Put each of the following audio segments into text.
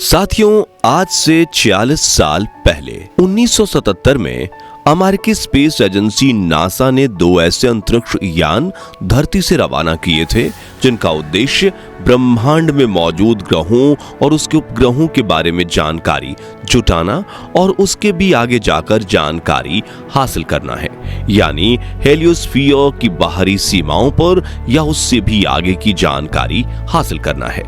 साथियों, आज से 46 साल पहले 1977 में अमेरिकी स्पेस एजेंसी नासा ने 2 ऐसे अंतरिक्ष यान धरती से रवाना किए थे जिनका उद्देश्य ब्रह्मांड में मौजूद ग्रहों और उसके उपग्रहों के बारे में जानकारी जुटाना और उसके भी आगे जाकर जानकारी हासिल करना है, यानी हेलियोस्फीयर की बाहरी सीमाओं पर या उससे भी आगे की जानकारी हासिल करना है।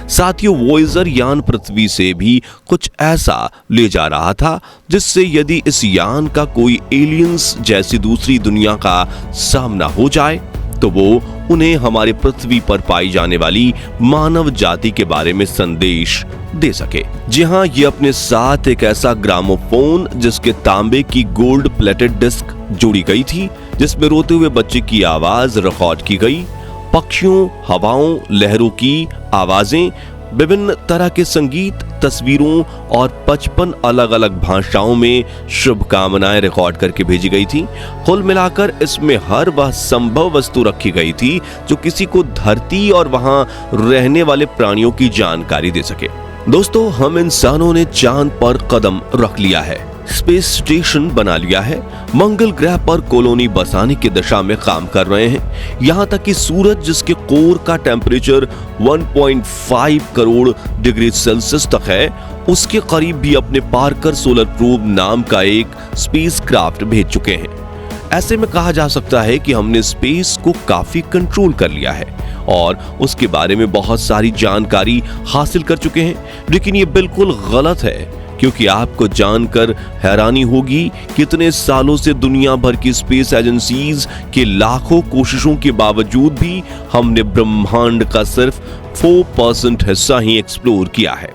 साथियों, वॉयेजर यान पृथ्वी से भी कुछ ऐसा ले जा रहा था जिससे यदि इस यान का कोई एलियंस जैसी दूसरी दुनिया का सामना हो जाए तो वो उन्हें हमारे पृथ्वी पर पाई जाने वाली मानव जाति के बारे में संदेश दे सके। जी हाँ, ये अपने साथ एक ऐसा ग्रामोफोन जिसके तांबे की गोल्ड प्लेटेड डिस्क जोड़ी गई थी, जिसमें रोते हुए बच्चे की आवाज रिकॉर्ड की गई, पक्षियों, हवाओं, लहरों की आवाजें, विभिन्न तरह के संगीत, तस्वीरों और 55 अलग अलग भाषाओं में शुभकामनाएं रिकॉर्ड करके भेजी गई थी। कुल मिलाकर इसमें हर वह संभव वस्तु रखी गई थी जो किसी को धरती और वहां रहने वाले प्राणियों की जानकारी दे सके। दोस्तों, हम इंसानों ने चांद पर कदम रख लिया है, स्पेस स्टेशन बना लिया है, मंगल ग्रह पर कॉलोनी बसाने की दिशा में काम कर रहे हैं। यहां तक कि सूरज, जिसके कोर का टेम्परेचर 1.5 करोड़ डिग्री सेल्सियस तक है, उसके करीब भी अपने पार्कर सोलर प्रोब नाम का एक स्पेस क्राफ्ट भेज चुके हैं। ऐसे में कहा जा सकता है कि हमने स्पेस को काफी कंट्रोल कर लिया है और उसके बारे में बहुत सारी जानकारी हासिल कर चुके हैं। लेकिन ये बिल्कुल गलत है, क्योंकि आपको जानकर हैरानी होगी कितने सालों से दुनिया भर की स्पेस एजेंसीज के लाखों कोशिशों के बावजूद भी हमने ब्रह्मांड का सिर्फ 4% हिस्सा ही एक्सप्लोर किया है।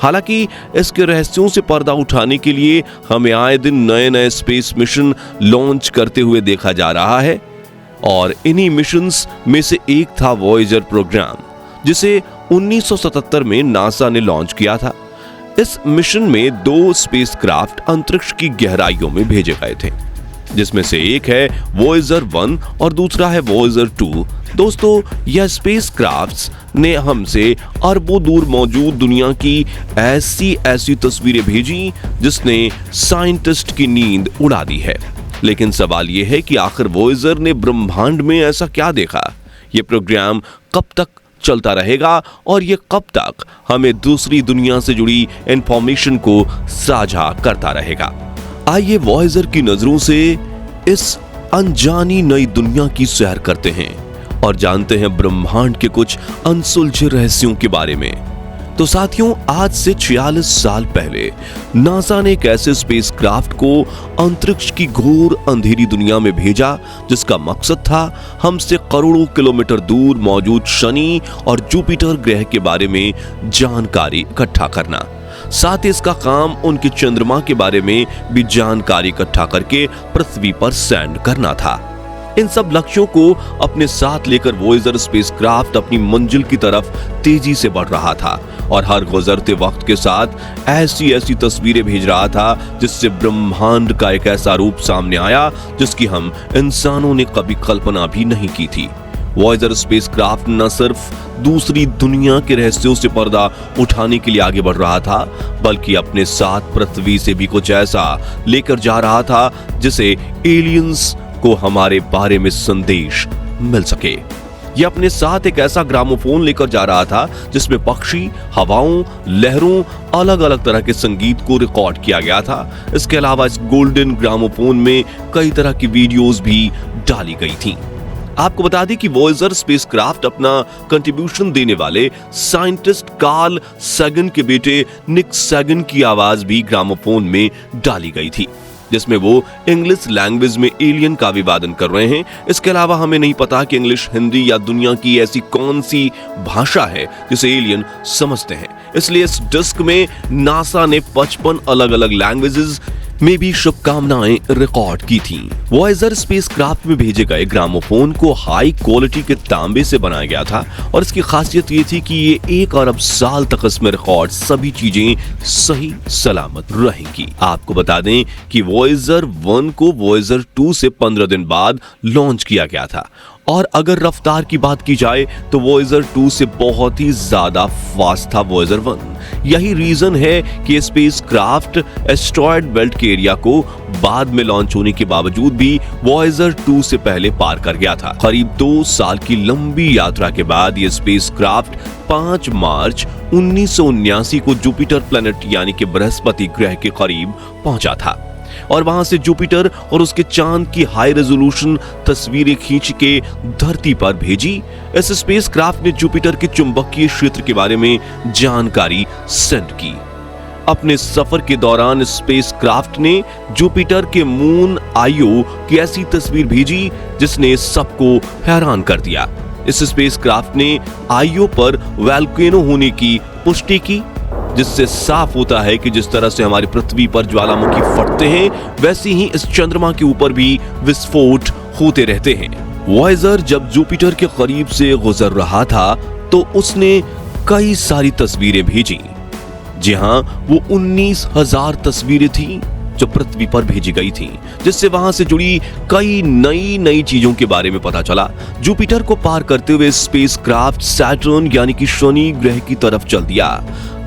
हालांकि इसके रहस्यों से पर्दा उठाने के लिए हमें आए दिन नए नए स्पेस मिशन लॉन्च करते हुए देखा जा रहा है और इन्हीं मिशंस में से एक था वॉयेजर प्रोग्राम, जिसे 1977 में नासा ने लॉन्च किया था। इस मिशन में 2 स्पेसक्राफ्ट अंतरिक्ष की गहराइयों में भेजे गए थे, जिसमें से एक है वॉयेजर 1 और दूसरा है वॉयेजर 2। दोस्तों, यह स्पेसक्राफ्ट्स ने हमसे अरबों दूर मौजूद दुनिया की ऐसी तस्वीरें भेजी जिसने साइंटिस्ट की नींद उड़ा दी है। लेकिन सवाल यह है कि आखिर वॉयेजर ने ब्रह्मांड में ऐसा क्या देखा? यह प्रोग्राम कब तक चलता रहेगा और ये कब तक हमें दूसरी दुनिया से जुड़ी इंफॉर्मेशन को साझा करता रहेगा? आइए वॉयेजर की नजरों से इस अनजानी नई दुनिया की सैर करते हैं और जानते हैं ब्रह्मांड के कुछ अनसुलझे रहस्यों के बारे में। तो साथियों, आज से 46 साल पहले नासा ने एक ऐसे स्पेसक्राफ्ट को अंतरिक्ष की घोर अंधेरी दुनिया में भेजा जिसका मकसद था हमसे करोड़ों किलोमीटर दूर मौजूद शनि और जुपिटर ग्रह के बारे में जानकारी इकट्ठा करना। साथ ही इसका काम उनके चंद्रमा के बारे में भी जानकारी इकट्ठा करके पृथ्वी पर सैंड करना था। इन सब लक्ष्यों को अपने साथ लेकर वॉयेजर स्पेसक्राफ्ट अपनी मंजिल की तरफ तेजी से बढ़ रहा था और हर गुजरते वक्त के साथ ऐसी तस्वीरें भेज रहा था जिससे ब्रह्मांड का एक ऐसा रूप सामने आया जिसकी हम इंसानों ने कभी कल्पना भी नहीं की थी। वॉयेजर स्पेसक्राफ्ट न सिर्फ दूसरी दुनिया के रहस्यों से पर्दा उठाने के लिए आगे बढ़ रहा था, बल्कि अपने साथ पृथ्वी से भी कुछ ऐसा लेकर जा रहा था जिसे एलियंस को हमारे बारे में संदेश मिल सके। यह अपने साथ एक ऐसा ग्रामोफोन लेकर जा रहा था जिसमें पक्षी, हवाओं, लहरों, अलग अलग तरह के संगीत को रिकॉर्ड किया गया था। इसके अलावा इस गोल्डन ग्रामोफोन में कई तरह की वीडियोस भी डाली गई थीं। आपको बता दें कि वॉयेजर स्पेसक्राफ्ट अपना कंट्रीब्यूशन देने वाले साइंटिस्ट कार्ल सैगन के बेटे निक सैगन की आवाज भी ग्रामोफोन में डाली गई थी, जिसमें वो इंग्लिश लैंग्वेज में एलियन का अभिवादन कर रहे हैं। इसके अलावा हमें नहीं पता कि इंग्लिश, हिंदी या दुनिया की ऐसी कौन सी भाषा है जिसे एलियन समझते हैं। इसलिए इस डिस्क में नासा ने 55 अलग अलग लैंग्वेजेस में भी शुभकामनाएं रिकॉर्ड की थी। वॉयेजर स्पेसक्राफ्ट में भेजे गए ग्रामोफोन को हाई क्वालिटी के तांबे से बनाया गया था और इसकी खासियत ये थी कि ये 1 अरब साल तक इसमें रिकॉर्ड सभी चीजें सही सलामत रहेंगी। आपको बता दें कि वॉयेजर 1 को वॉयेजर 2 से 15 दिन बाद लॉन्च किया गया था और अगर रफ्तार की बात की जाए तो वॉयेजर 2 से बहुत ही ज्यादा फास्ट था वॉयेजर 1। यही रीजन है कि स्पेसक्राफ्ट एस्टेरॉयड बेल्ट के एरिया को बाद में लॉन्च होने के बावजूद भी वॉयेजर 2 से पहले पार कर गया था। करीब 2 साल की लंबी यात्रा के बाद यह स्पेसक्राफ्ट 5 मार्च 1979 को जुपिटर प्लैनेट यानी कि बृहस्पति ग्रह के करीब पहुंचा था और वहां से जुपिटर और उसके चांद की हाई रेजोल्यूशन तस्वीरें खींच के धरती पर भेजी। इस स्पेसक्राफ्ट ने जुपिटर के चुंबकीय क्षेत्र के बारे में जानकारी सेंड की। अपने सफर के दौरान स्पेसक्राफ्ट ने जुपिटर के मून आयो की ऐसी तस्वीर भेजी जिसने सबको हैरान कर दिया। इस स्पेसक्राफ्ट ने आयो पर वोल्केनो होने की पुष्टि की, जिससे साफ होता है कि जिस तरह से हमारी पृथ्वी पर ज्वालामुखी फटते हैं वैसे ही इस चंद्रमा के ऊपर भी विस्फोट होते रहते हैं। वॉयेजर जब जुपिटर के करीब से गुजर रहा था तो उसने कई सारी तस्वीरें भेजी। जी हां, वो 19,000 तस्वीरें थी जो पृथ्वी पर भेजी गई थी, जिससे वहां से जुड़ी कई नई चीजों के बारे में पता चला। जुपिटर को पार करते हुए स्पेसक्राफ्ट सैटर्न यानी कि शनि ग्रह की तरफ चल दिया।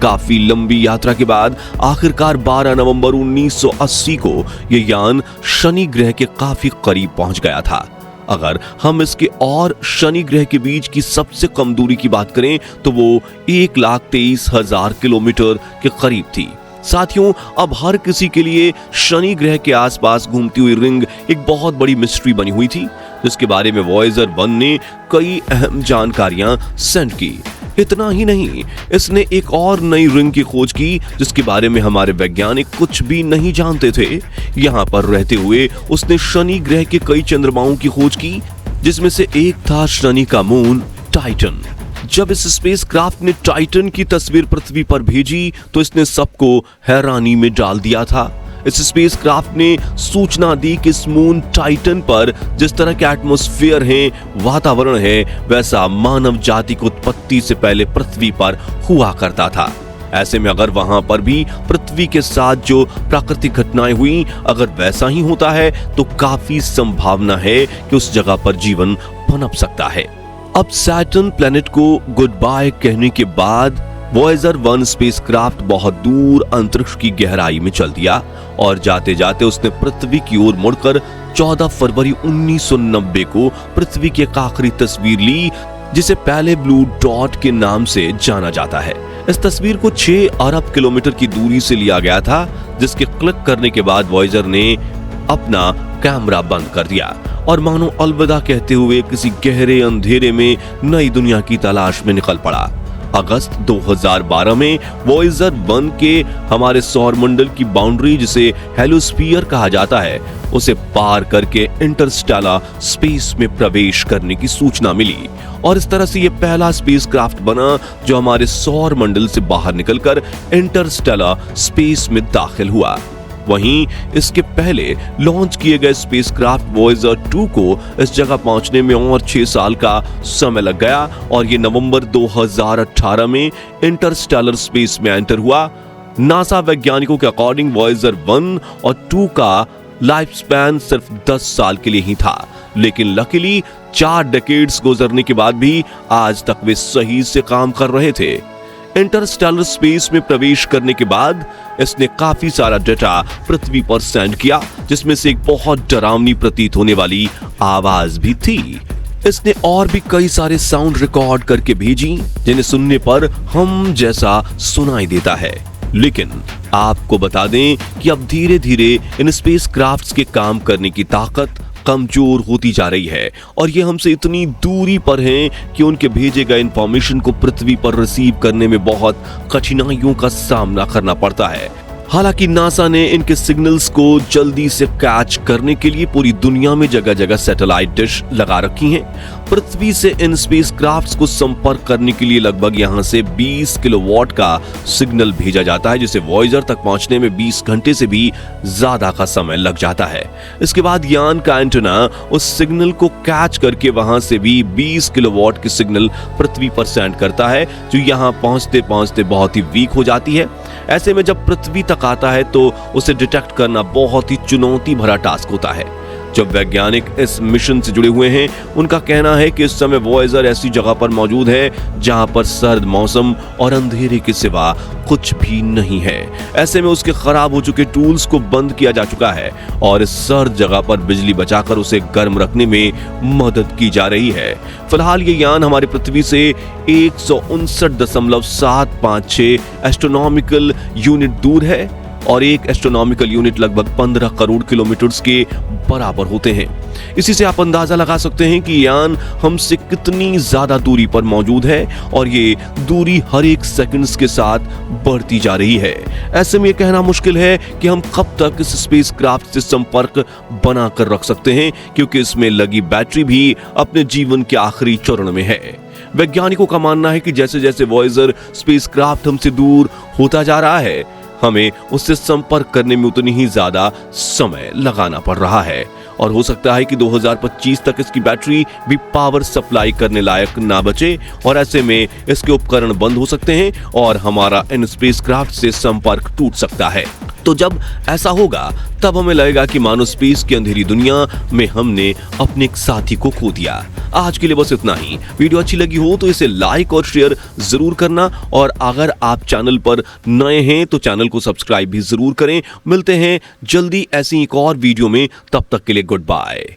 काफी लंबी यात्रा के बाद आखिरकार 12 नवंबर 1980 को यह यान शनि ग्रह के काफी करीब पहुंच गया था। अगर हम इसके और शनि ग्रह के बीच की सबसे कम दूरी की बात करें तो वो 1,23,000 किलोमीटर के करीब थी। साथियों, अब हर किसी के लिए शनि ग्रह के आसपास घूमती हुई रिंग एक बहुत बड़ी मिस्ट्री बनी हुई थी, जिसके बारे में वॉयेजर 1 ने कई अहम जानकारियां सेंड की। इतना ही नहीं, इसने एक और नई रिंग की खोज की जिसके बारे में हमारे वैज्ञानिक कुछ भी नहीं जानते थे। यहाँ पर रहते हुए उसने शनि ग्रह के कई चंद्रमाओं की खोज की, जिसमें से एक था शनि का मून टाइटन। जब इस स्पेसक्राफ्ट ने टाइटन की तस्वीर पृथ्वी पर भेजी तो इसने सबको हैरानी में डाल दिया था। इस स्पेसक्राफ्ट ने सूचना दी कि इस मून टाइटन पर जिस तरह के एटमॉस्फेयर है, वातावरण है, वैसा मानव जाति की उत्पत्ति से पहले पृथ्वी पर हुआ करता था। ऐसे में अगर वहां पर भी पृथ्वी के साथ जो प्राकृतिक घटनाएं हुई, अगर वैसा ही होता है तो काफी संभावना है कि उस जगह पर जीवन पनप सकता है। अब सैटर्न प्लैनेट को गुड बाय कहने के बाद वॉयेजर 1 स्पेसक्राफ्ट बहुत दूर अंतरिक्ष की गहराई में चल दिया और जाते जाते उसने पृथ्वी की ओर मुड़कर 14 फरवरी 1990 को पृथ्वी की एक आखिरी तस्वीर ली, जिसे पहले ब्लू डॉट के नाम से जाना जाता है। इस तस्वीर को 6 अरब किलोमीटर की दूरी से लिया गया था, जिसके क्लिक करने के बाद वॉयेजर ने अपना कैमरा बंद कर दिया और मानो अलविदा कहते हुए किसी गहरे अंधेरे में नई दुनिया की तलाश में निकल पड़ा। अगस्त 2012 में वॉयेजर 1 के हमारे सौर मंडल की बाउंड्री, जिसे हेलोस्फीयर कहा जाता है, उसे पार करके इंटरस्टेलर स्पेस में प्रवेश करने की सूचना मिली और इस तरह से यह पहला स्पेसक्राफ्ट बना जो हमारे सौर मंडल से बाहर निकलकर इंटरस्टेलर स्पेस में दाखिल हुआ। वहीं इसके पहले लॉन्च किए गए स्पेसक्राफ्ट वॉयेजर 2 को इस जगह पहुंचने में और 6 साल का समय लग गया और ये नवंबर 2018 में इंटरस्टेलर स्पेस में एंटर हुआ। नासा वैज्ञानिकों के अकॉर्डिंग वॉयेजर 1 और 2 का लाइफ स्पैन सिर्फ 10 साल के लिए ही था, लेकिन लकीली 4 डेकेड्स गुजरने के बाद भी आज तक वे सही से काम कर रहे थे। इंटरस्टेलर स्पेस में प्रवेश करने के बाद इसने काफी सारा डेटा पृथ्वी पर सेंड किया, जिसमें से एक बहुत डरावनी प्रतीत होने वाली आवाज भी थी। इसने और भी कई सारे साउंड रिकॉर्ड करके भेजी जिन्हें सुनने पर हम जैसा सुनाई देता है। लेकिन आपको बता दें कि अब धीरे धीरे इन स्पेसक्राफ्ट्स के काम करने की ताकत कमजोर होती जा रही है और ये हमसे इतनी दूरी पर हैं कि उनके भेजे गए इंफॉर्मेशन को पृथ्वी पर रिसीव करने में बहुत कठिनाइयों का सामना करना पड़ता है। हालांकि नासा ने इनके सिग्नल्स को जल्दी से कैच करने के लिए पूरी दुनिया में जगह जगह सैटेलाइट डिश लगा रखी हैं। पृथ्वी से इन स्पेसक्राफ्ट्स को संपर्क करने के लिए लगभग यहां से 20 किलोवाट का सिग्नल भेजा जाता है, जिसे वॉयेजर तक पहुंचने में 20 घंटे से भी ज्यादा का समय लग जाता है। इसके बाद यान का एंटेना उस सिग्नल को कैच करके वहां से भी 20 किलोवाट की सिग्नल पृथ्वी पर सेंड करता है, जो यहां पहुंचते पहुंचते बहुत ही वीक हो जाती है। ऐसे में जब पृथ्वी तक आता है तो उसे डिटेक्ट करना बहुत ही चुनौती भरा टास्क होता है। जब वैज्ञानिक इस मिशन से जुड़े हुए हैं, उनका कहना है कि इस समय वॉयेजर ऐसी जगह पर मौजूद है जहां पर सर्द मौसम और अंधेरे के सिवा कुछ भी नहीं है। ऐसे में उसके खराब हो चुके टूल्स को बंद किया जा चुका है और इस सर्द जगह पर बिजली बचाकर उसे गर्म रखने में मदद की जा रही है। फिलहाल ये यान हमारी पृथ्वी से 159.756 एस्ट्रोनॉमिकल यूनिट दूर है और एक एस्ट्रोनॉमिकल यूनिट लगभग 15 करोड़ किलोमीटर के बराबर होते हैं। इसी से आप अंदाजा लगा सकते हैं कि यान हमसे कितनी ज्यादा दूरी पर मौजूद है और ये दूरी हर एक सेकंड्स के साथ बढ़ती जा रही है। ऐसे में ये कहना मुश्किल है कि हम कब तक इस स्पेसक्राफ्ट से संपर्क बना कर रख सकते हैं, क्योंकि इसमें लगी बैटरी भी अपने जीवन के आखिरी चरण में है। वैज्ञानिकों का मानना है कि जैसे जैसे वॉयेजर स्पेसक्राफ्ट हमसे दूर होता जा रहा है, हमें उससे संपर्क करने में उतनी ही ज्यादा समय लगाना पड़ रहा है और हो सकता है कि 2025 तक इसकी बैटरी भी पावर सप्लाई करने लायक ना बचे और ऐसे में इसके उपकरण बंद हो सकते हैं और हमारा इन स्पेसक्राफ्ट से संपर्क टूट सकता है। तो जब ऐसा होगा तब हमें लगेगा कि मानो स्पेस की अंधेरी दुनिया में हमने अपने एक साथी को खो दिया। आज के लिए बस इतना ही। वीडियो अच्छी लगी हो तो इसे लाइक और शेयर जरूर करना और अगर आप चैनल पर नए हैं तो चैनल को सब्सक्राइब भी जरूर करें। मिलते हैं जल्दी ऐसी एक और वीडियो में, तब तक के लिए गुड बाय।